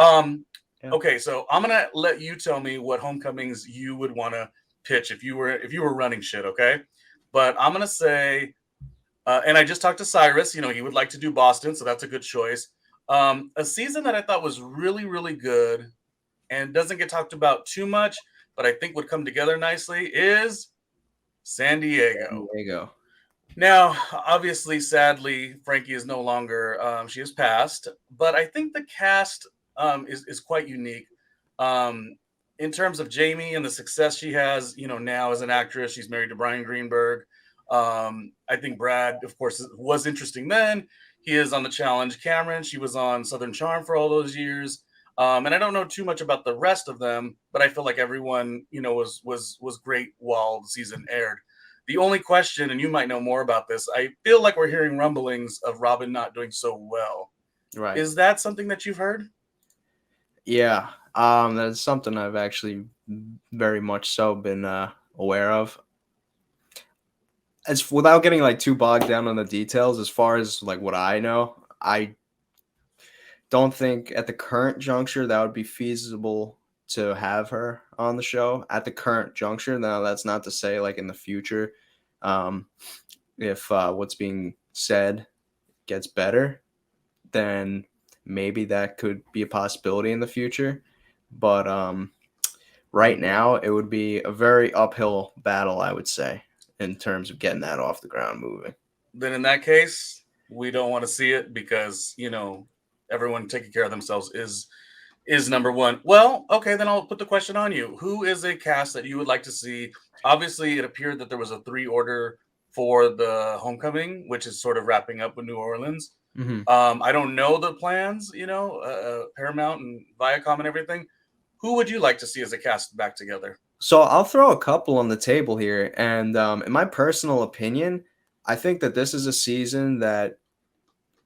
Um, Yeah. okay, so I'm gonna let you tell me what homecomings you would want to pitch if you were running shit. Okay, but I'm gonna say, and I just talked to Cyrus. You know, he would like to do Boston, so that's a good choice. A season that I thought was really really good and doesn't get talked about too much, but I think would come together nicely is San San Diego. Diego. Now, obviously, sadly, Frankie is no longer. She has passed, but I think the cast is quite unique. Um, in terms of Jamie and the success she has, you know, now as an actress, she's married to Brian Greenberg. I think Brad, of course, was interesting then. He is on the challenge. Cameron, she was on Southern Charm for all those years. And I don't know too much about the rest of them, but I feel like everyone, you know, was great while the season aired. The only question, and you might know more about this, I feel like we're hearing rumblings of Robin not doing so well. Right. Is that something that you've heard? Yeah. That's something I've actually very much so been aware of. As without getting like too bogged down on the details, as far as like what I know, I don't think at the current juncture that would be feasible to have her on the show at the current juncture. Now, that's not to say like in the future, um, if what's being said gets better, then maybe that could be a possibility in the future. But right now, it would be a very uphill battle, I would say, in terms of getting that off the ground moving. Then in that case, we don't want to see it because, you know, everyone taking care of themselves is number one. Well, okay, then I'll put the question on you. Who is a cast that you would like to see? Obviously, it appeared that there was a three order for the homecoming, which is sort of wrapping up with New Orleans. Hmm. I don't know the plans, you know, Paramount and Viacom and everything. Who would you like to see as a cast back together? So I'll throw a couple on the table here, and in my personal opinion, I think that this is a season that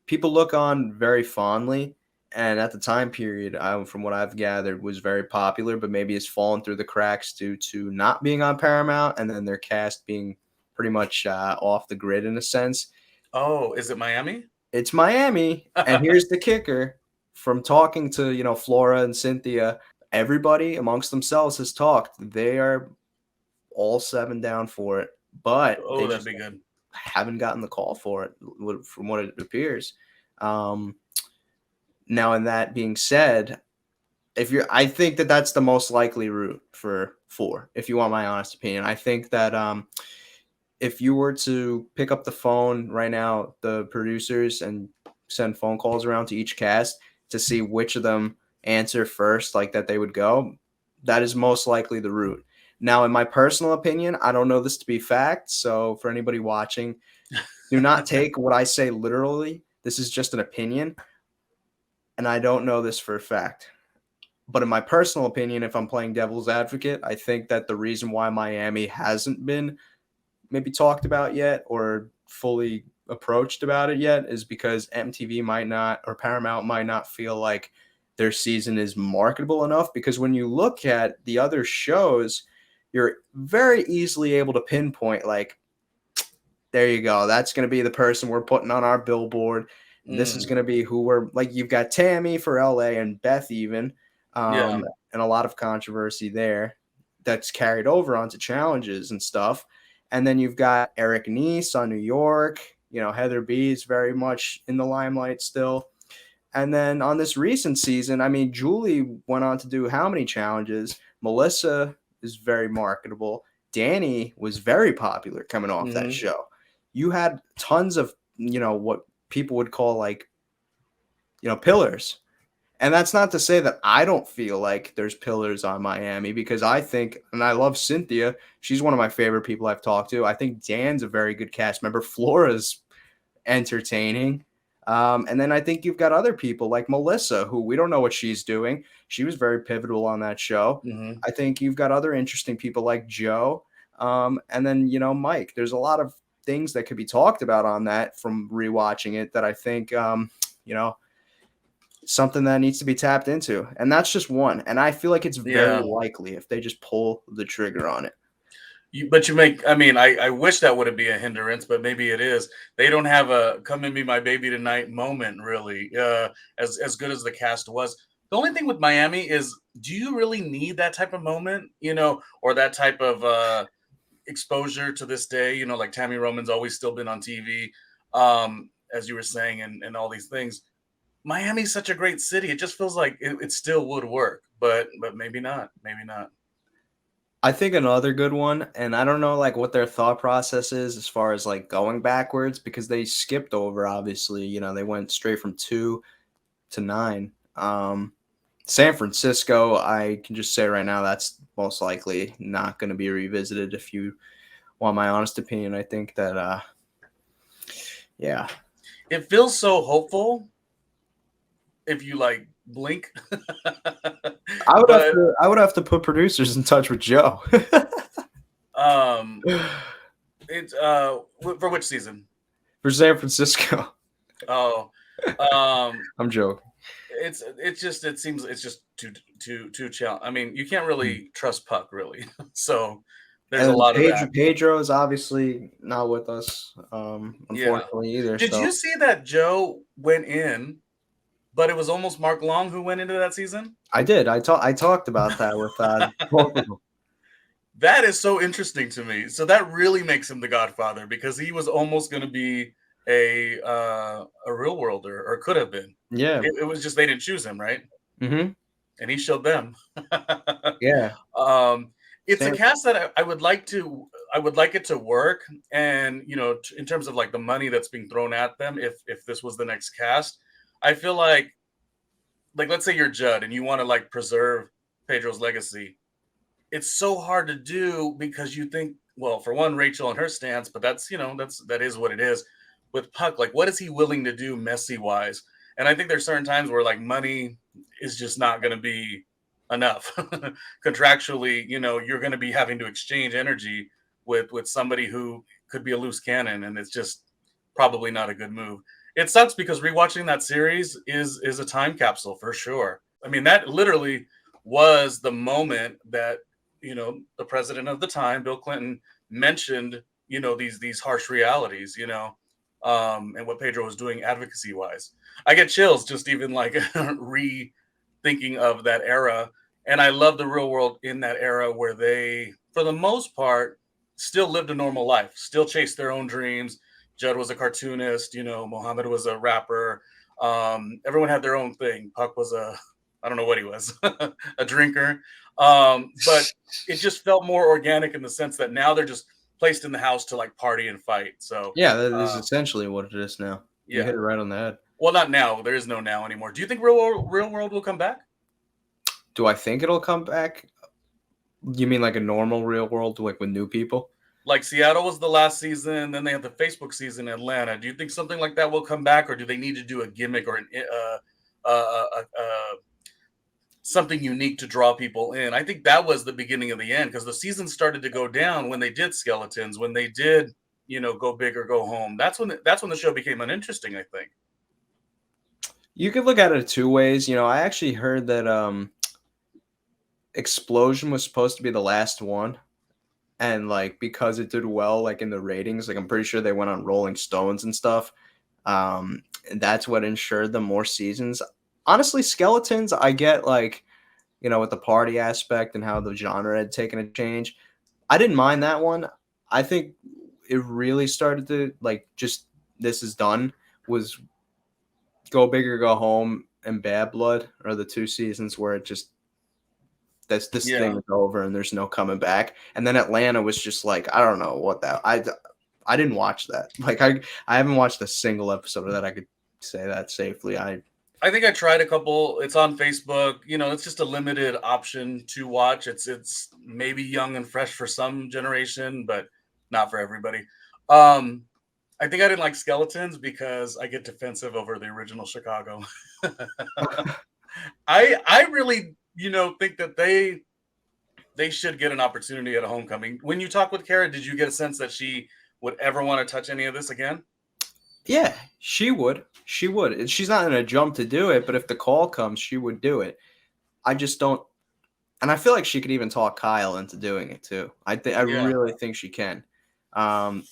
people look on very fondly, and at the time period, from what I've gathered, was very popular, but maybe has fallen through the cracks due to not being on Paramount, and then their cast being pretty much off the grid in a sense. Oh, is it Miami? It's Miami, and here's the kicker: from talking to Flora and Cynthia, everybody amongst themselves has talked. They are all seven down for it, but Oh, they that'd just be good. haven't gotten the call for it, from what it appears. Um, Now, in that being said, I think that that's the most likely route for four. If you want my honest opinion, I think that if you were to pick up the phone right now, the producers, and send phone calls around to each cast to see which of them answer first, like that they would go, that is most likely the route. Now, in my personal opinion, I don't know this to be fact. So, for anybody watching, do not take what I say literally. This is just an opinion, and I don't know this for a fact. But in my personal opinion, if I'm playing devil's advocate, I think that the reason why Miami hasn't been maybe talked about yet or fully approached about it yet is because MTV might not, or Paramount might not feel like their season is marketable enough. Because when you look at the other shows, you're very easily able to pinpoint, like, there you go. That's going to be the person we're putting on our billboard. And this is Mm, going to be who we're like. You've got Tammy for LA and Beth, even, yeah. and a lot of controversy there that's carried over onto challenges and stuff. And then you've got Eric Nice on New York. Heather B is very much in the limelight still. And then on this recent season, I mean, Julie went on to do how many challenges? Melissa is very marketable. Danny was very popular coming off that Hmm. show. You had tons of, what people would call like, pillars. And that's not to say that I don't feel like there's pillars on Miami, because I think, and I love Cynthia. She's one of my favorite people I've talked to. I think Dan's a very good cast member. Flora's entertaining. And then I think you've got other people like Melissa, who we don't know what she's doing. She was very pivotal on that show. Hmm. I think you've got other interesting people like Joe. And then, Mike. There's a lot of things that could be talked about on that from rewatching it that I think, you know, something that needs to be tapped into. And that's just one. And I feel like it's very Yeah. likely if they just pull the trigger on it. But you make, I mean, I wish that wouldn't be a hindrance, but maybe it is. They don't have a come and be my baby tonight moment, really, as good as the cast was. The only thing with Miami is, do you really need that type of moment, or that type of exposure to this day? Like Tammy Roman's always still been on TV, as you were saying, and all these things. Miami's such a great city. It just feels like it still would work, but maybe not. Maybe not. I think another good one, and I don't know like what their thought process is as far as like going backwards because they skipped over obviously, they went straight from 2 to 9. San Francisco, I can just say right now that's most likely not going to be revisited if you want my honest opinion. I think that yeah. It feels so hopeful if you like blink. But I would have to put producers in touch with Joe. um it's for which season? For San Francisco. Oh, um I'm joking. it seems it's just too challenging. I mean, you can't Hmm. really trust Puck really. So there's And a then lot of that. Pedro is obviously not with us, Yeah. unfortunately either. Did So you see that Joe went in, but it was almost Mark Long who went into that season? I did. I talked about that with both of them. That is so interesting to me. So that really makes him the Godfather because he was almost going to be a real worlder, or could have been. Yeah. It was just they didn't choose him, right? Hmm. And he showed them. Yeah. um, it's a Sam. cast that I would like it to work, and in terms of like the money that's being thrown at them, if this was the next cast, I feel like let's say you're Judd and you want to like preserve Pedro's legacy. It's so hard to do because you think, well, for one, Rachel and her stance, but that is what it is. With Puck, like, what is he willing to do messy wise? And I think there's certain times where like money is just not going to be enough. Contractually, you're going to be having to exchange energy with somebody who could be a loose cannon, and it's just probably not a good move. It sucks because rewatching that series is a time capsule for sure. I mean, that literally was the moment that the president of the time, Bill Clinton, mentioned these harsh realities, and what Pedro was doing advocacy wise. I get chills just even like rethinking of that era, and I love the real world in that era where they, for the most part, still lived a normal life, still chased their own dreams. Judd was a cartoonist, Mohammed was a rapper. Everyone had their own thing. Puck was I don't know what he was, a drinker. But it just felt more organic in the sense that now they're just placed in the house to like party and fight. So Yeah, that is uh, essentially what it is now. You yeah. hit it right on the head. Well, not now. There is no now anymore. Do you think real world will come back? Do I think it'll come back? You mean like a normal real world, like with new people? Like Seattle was the last season, then they had the Facebook season in Atlanta. Do you think something like that will come back, or do they need to do a gimmick or something unique to draw people in? I think that was the beginning of the end because the season started to go down when they did skeletons, when they did go big or go home. That's when the show became uninteresting, I think. You could look at it two ways. I actually heard that Explosion was supposed to be the last one, and like because it did well like in the ratings, like I'm pretty sure they went on Rolling Stones and stuff. And that's what ensured them more seasons. Honestly, Skeletons, I get like, with the party aspect and how the genre had taken a change. I didn't mind that one. I think it really started to like just this is done was Go Big or Go Home and Bad Blood are the two seasons where it just this thing Yeah. is over and there's no coming back. And then Atlanta was just like I don't know what that I didn't watch that. Like I haven't watched a single episode of that. I could say that safely. I think I tried a couple. It's on Facebook. It's just a limited option to watch. It's maybe young and fresh for some generation, but not for everybody. Um, I think I didn't like Skeletons because I get defensive over the original Chicago. I really think that they should get an opportunity at a homecoming. When you talk with Kara, did you get a sense that she would ever want to touch any of this again? Yeah, she would. She would. She's not in a jump to do it, but if the call comes, she would do it. I just don't. And I feel like she could even talk Kyle into doing it too. I Yeah. really think she can. Um,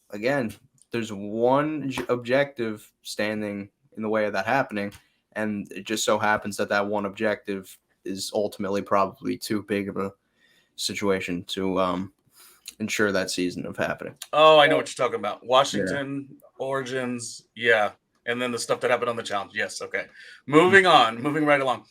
again, there's one objective standing in the way of that happening, and it just so happens that that one objective is ultimately probably too big of a situation to ensure that season of happening. Oh, I know what you're talking about. Washington Origins, yeah, and then the stuff that happened on the challenge. Yes, okay. Moving on, moving right along.